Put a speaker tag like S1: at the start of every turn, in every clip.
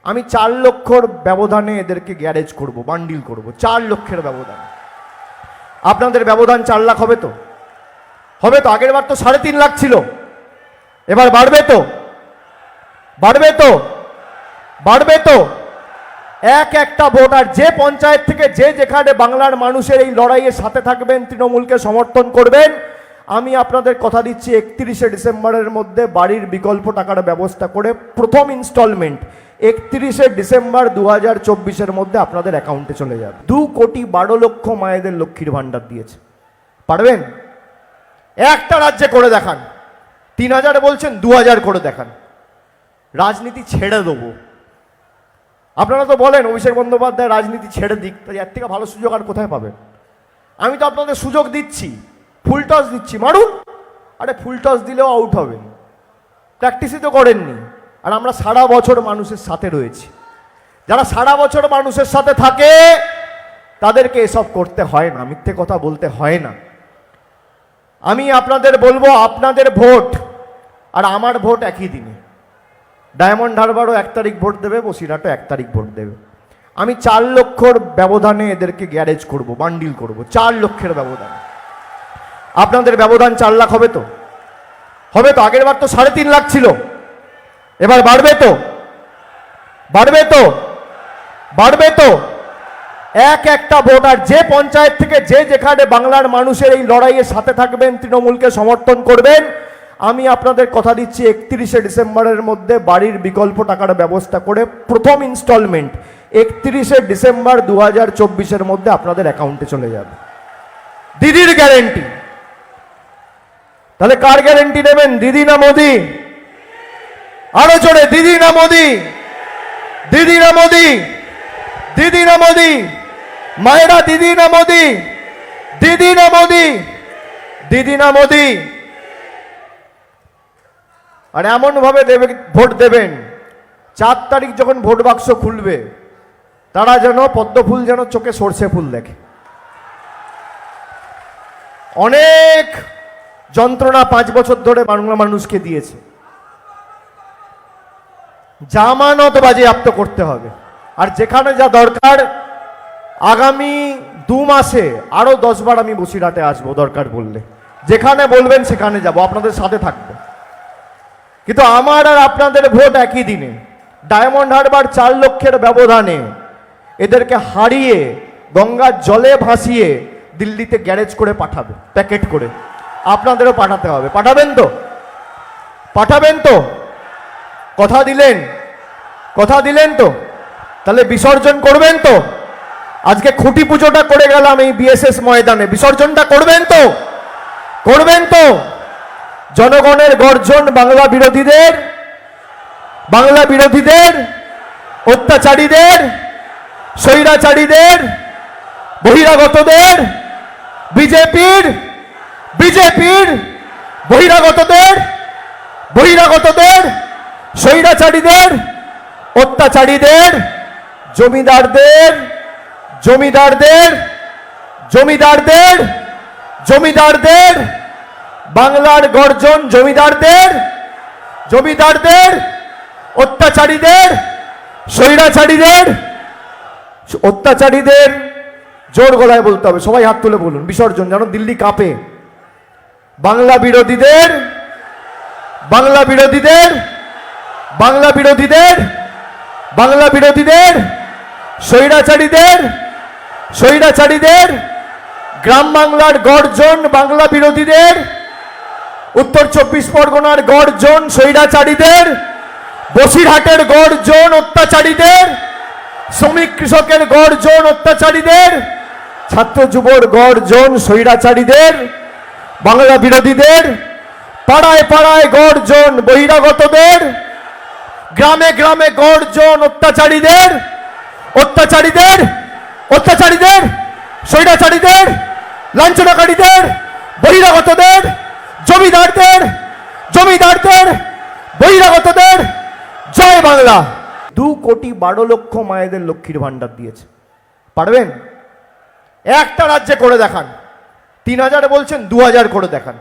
S1: আমি 4 লক্ষর ব্যবধানে এদেরকে গ্যারেজ করব, বান্ডিল করব। 4 লক্ষের ব্যবধান। আপনাদের ব্যবধান 4 লাখ হবে তো? হবে তো? আগের বার তো 3.5 লাখ ছিল, এবার বাড়বে তো? বাড়বে তো? বাড়বে তো? একটা ভোট। আর যে পঞ্চায়েত থেকে যে যেখানে বাংলার মানুষের এই লড়াইয়ের সাথে থাকবেন, তৃণমূলকে সমর্থন করবেন, আমি আপনাদের কথা দিচ্ছি 31শে ডিসেম্বরের মধ্যে বাড়ির বিকল্প টাকার ব্যবস্থা করে প্রথম ইনস্টলমেন্ট 31শে ডিসেম্বর 2024-এর মধ্যে আপনাদের অ্যাকাউন্টে চলে যাবে। 2,12,00,000 মায়েদের লক্ষ্মীর ভাণ্ডার দিয়েছে। পারবেন? একটা রাজ্যে করে দেখান। 3,000 বলছেন, 2,000 করে দেখান। রাজনীতি ছেড়ে দেবো। আপনারা তো বলেন অভিষেক বন্দ্যোপাধ্যায় রাজনীতি ছেড়ে দিক, তাই এর থেকে ভালো সুযোগ আর কোথায় পাবেন? আমি তো আপনাদের সুযোগ দিচ্ছি, ফুল টস দিচ্ছি, মারুন। আরে ফুল টস দিলেও আউট হবেন, প্র্যাকটিসই তো করেননি। আর আমরা সারা বছর মানুষের সাথে রয়েছি। যারা সারা বছর মানুষের সাথে থাকে তাদেরকে এসব করতে হয় না, মিথ্যে কথা বলতে হয় না। আমি আপনাদের বলবো, আপনাদের ভোট আর আমার ভোট একই দিনে। ডায়মন্ড হারবারও 1 তারিখ ভোট দেবে, বসিরহাটও 1 তারিখ ভোট দেবে। আমি 4 লক্ষর ব্যবধানে এদেরকে গ্যারেজ করব, বান্ডিল করব। 4 লক্ষের ব্যবধান। আপনাদের ব্যবধান 4 লাখ হবে তো? হবে তো? আগের বার তো 3.5 লাখ ছিল, এবার বাড়বে তো? বাড়বে তো? বাড়বে তো? একটা ভোট। আর যে পঞ্চায়েত থেকে যে যেখানে বাংলার মানুষের এই লড়াইয়ের সাথে থাকবেন, তৃণমূলকে সমর্থন করবেন, আমি আপনাদের কথা দিচ্ছি 31শে ডিসেম্বরের মধ্যে বাড়ির বিকল্প টাকার ব্যবস্থা করে প্রথম ইনস্টলমেন্ট 31শে ডিসেম্বর 2024-এর মধ্যে আপনাদের অ্যাকাউন্টে চলে যাবে। দিদির গ্যারেন্টি। তাহলে কার গ্যারেন্টি নেবেন, দিদি না মোদি? আরো জোরে, দিদি না মোদি? দিদি না মোদি? দিদি না মোদি? মায়েরা দিদি না মোদি? দিদি না মোদি? দিদি না মোদি? আর এমন ভাবে ভোট দেবেন, 4 তারিখ যখন ভোট বাক্স খুলবে তারা যেন পদ্ম ফুল যেন চোখে সর্ষে ফুল দেখে। অনেক যন্ত্রণা 5 বছর ধরে বাংলা মানুষকে দিয়েছে, জামানত বাজেয়াপ্ত করতে হবে। আর যেখানে যা দরকার, আগামী 2 মাসে আরো 10 বার আমি বসিরহাটে আসবো, দরকার বললে যেখানে বলবেন সেখানে যাব, আপনাদের সাথে থাকবো। কিন্তু আমার আর আপনাদের ভোট একই দিনে। ডায়মন্ড হারবার 4 লক্ষের ব্যবধানে এদেরকে হারিয়ে গঙ্গার জলে ভাসিয়ে দিল্লিতে গ্যারেজ করে পাঠাবে, প্যাকেট করে। আপনাদেরও পাঠাতে হবে। পাঠাবেন তো? পাঠাবেন তো? কথা দিলেন? কথা দিলেন তো? তাহলে বিসর্জন করবেন তো? আজকে খুঁটি পুজোটা করে গেলাম এই বিএসএস ময়দানে, বিসর্জনটা করবেন তো? করবেন তো? জনগণের গর্জন বাংলা বিরোধীদের, বাংলা বিরোধীদের, অত্যাচারীদের, স্বৈরাচারীদের, বহিরাগতদের, বিজেপির বহিরাগতদের, স্বৈরাচারীদের, অত্যাচারীদের, জমিদারদের, বাংলার গর্জন জমিদারদের, অত্যাচারীদের, স্বৈরাচারীদের, অত্যাচারীদের জোর গলায় বলতে হবে, সবাই হাত তুলে বলুন, বিসর্জন, যেন দিল্লি কাঁপে। বাংলা বিরোধীদের, স্বৈরাচারীদের, গ্রাম বাংলার গর্জন বাংলা বিরোধীদের, উত্তর 24 পরগনার গর্জন স্বৈরাচারীদের, বসিরহাটের গর্জন অত্যাচারীদের, শ্রমিক কৃষকের গর্জন অত্যাচারীদের, ছাত্র যুবর গর্জন স্বৈরাচারীদের, বাংলা বিরোধীদের, পাড়ায় পাড়ায় গর্জন বহিরাগতদের, গ্রামে গ্রামে গর্জন অত্যাচারীদের, স্বৈরাচারীদের, লাঞ্ছনাকারীদের, বহিরাগতদের, জমিদারদের, বহিরাগতদের। জয় বাংলা। 2,12,00,000 মায়েদের লক্ষ্মীর ভাণ্ডার দিয়েছে। পারবেন? একটা রাজ্যে করে দেখান। 3,000 বলছেন, 2,000 করে দেখান।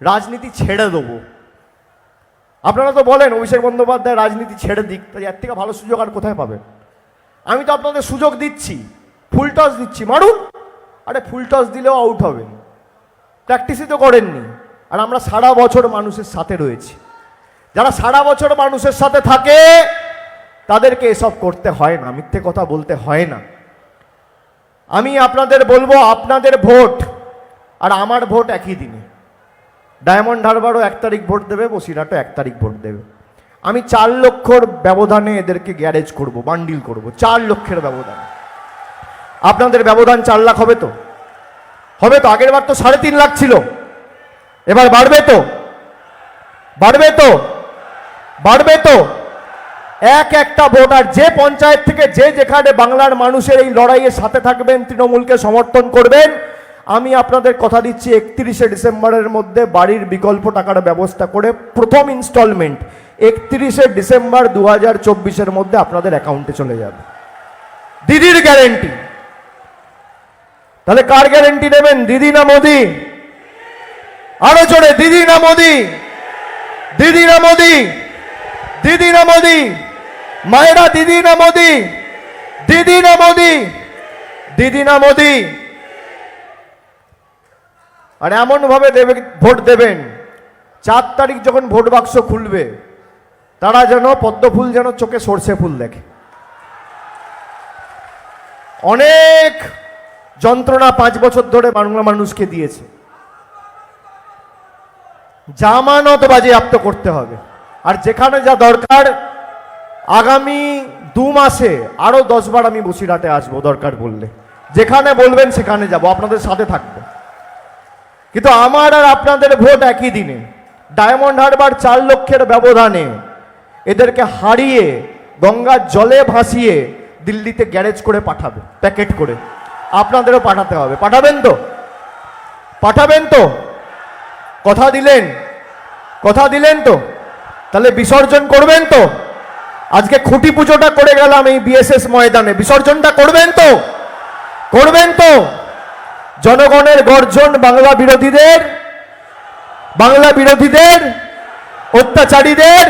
S1: রাজনীতি ছেড়ে দেবো। আপনারা তো বলেন অভিষেক বন্দ্যোপাধ্যায় রাজনীতি ছেড়ে দিক, তাই এর থেকে ভালো সুযোগ আর কোথায় পাবেন? আমি তো আপনাদের সুযোগ দিচ্ছি, ফুল টস দিচ্ছি, মারুন। আরে ফুল টস দিলেও আউট হবেন, প্র্যাকটিসই তো করেননি। আর আমরা সারা বছর মানুষের সাথে রয়েছি। যারা সারা বছর মানুষের সাথে থাকে তাদেরকে এসব করতে হয় না, মিথ্যে কথা বলতে হয় না। আমি আপনাদের বলবো, আপনাদের ভোট আর আমার ভোট একই দিনে। ডায়মন্ড হারবারও 1 তারিখ ভোট দেবে, বসিরহাটও 1 তারিখ ভোট দেবে। আমি 4 লক্ষর ব্যবধানে এদেরকে গ্যারেজ করব, বান্ডিল করব, 4 লক্ষের ব্যবধান। আপনাদের ব্যবধান 4 লাখ হবে তো? হবে তো? আগের বার তো 3.5 লাখ ছিল, এবার বাড়বে তো? বাড়বে তো? বাড়বে তো? একটা ভোট। আর যে পঞ্চায়েত থেকে যে যেখানে বাংলার মানুষের এই লড়াইয়ের সাথে থাকবেন, তৃণমূলকে সমর্থন করবেন, আমি আপনাদের কথা দিচ্ছি 31শে ডিসেম্বরের মধ্যে বাড়ির বিকল্প টাকার ব্যবস্থা করে প্রথম ইনস্টলমেন্ট 31শে ডিসেম্বর 2024-এর মধ্যে আপনাদের অ্যাকাউন্টে চলে যাবে। দিদির গ্যারেন্টি। তাহলে কার গ্যারেন্টি নেবেন, দিদি না মোদি? আরো জোরে, দিদি না মোদি? দিদি না মোদি? দিদি না মোদি? মায়েরা দিদি না মোদি? দিদি না মোদি? দিদি না মোদি? আর এমন ভাবে ভোট দেবেন, 4 তারিখ যখন ভোট বাক্স খুলবে তারা যেন পদ্ম ফুল যেন চোখে সর্ষে ফুল দেখে। অনেক যন্ত্রণা 5 বছর ধরে বাংলা মানুষকে দিয়েছে, জামানত বাজেয়াপ্ত করতে হবে। আর যেখানে যা দরকার, আগামী 2 মাসে আরো 10 বার আমি বসিরহাটে আসবো, দরকার বললে যেখানে বলবেন সেখানে যাব, আপনাদের সাথে থাকবো। কিন্তু আমার আর আপনাদের ভোট একই দিনে। ডায়মন্ড হারবার 4 লক্ষের ব্যবধানে এদেরকে হারিয়ে গঙ্গার জলে ভাসিয়ে দিল্লিতে গ্যারেজ করে পাঠাবে, প্যাকেট করে। আপনাদেরও পাঠাতে হবে, পাঠাবেন তো? পাঠাবেন তো? কথা দিলেন? কথা দিলেন তো? তাহলে বিসর্জন করবেন তো? আজকে খুঁটি পুজোটা করে গেলাম এই বিএসএস ময়দানে, বিসর্জনটা করবেন তো? করবেন তো? জনগণের গর্জন বাংলা বিরোধীদের, বাংলা বিরোধীদের, অত্যাচারীদের,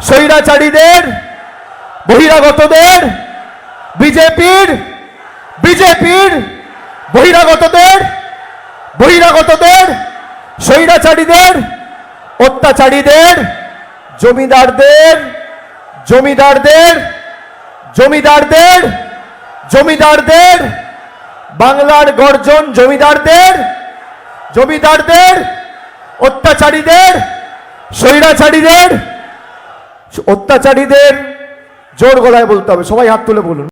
S1: স্বৈরাচারীদের, বহিরাগতদের, বিজেপির বহিরাগতদের, স্বৈরাচারীদের, অত্যাচারীদের, জমিদারদের, জমিদারদের, জমিদারদের, জমিদারদের, বাংলার গর্জন জমিদারদের, জমিদারদের, অত্যাচারীদের, স্বৈরাচারীদের, অত্যাচারীদের জোর গলায় বলতে হবে। সবাই হাত তুলে বলুন।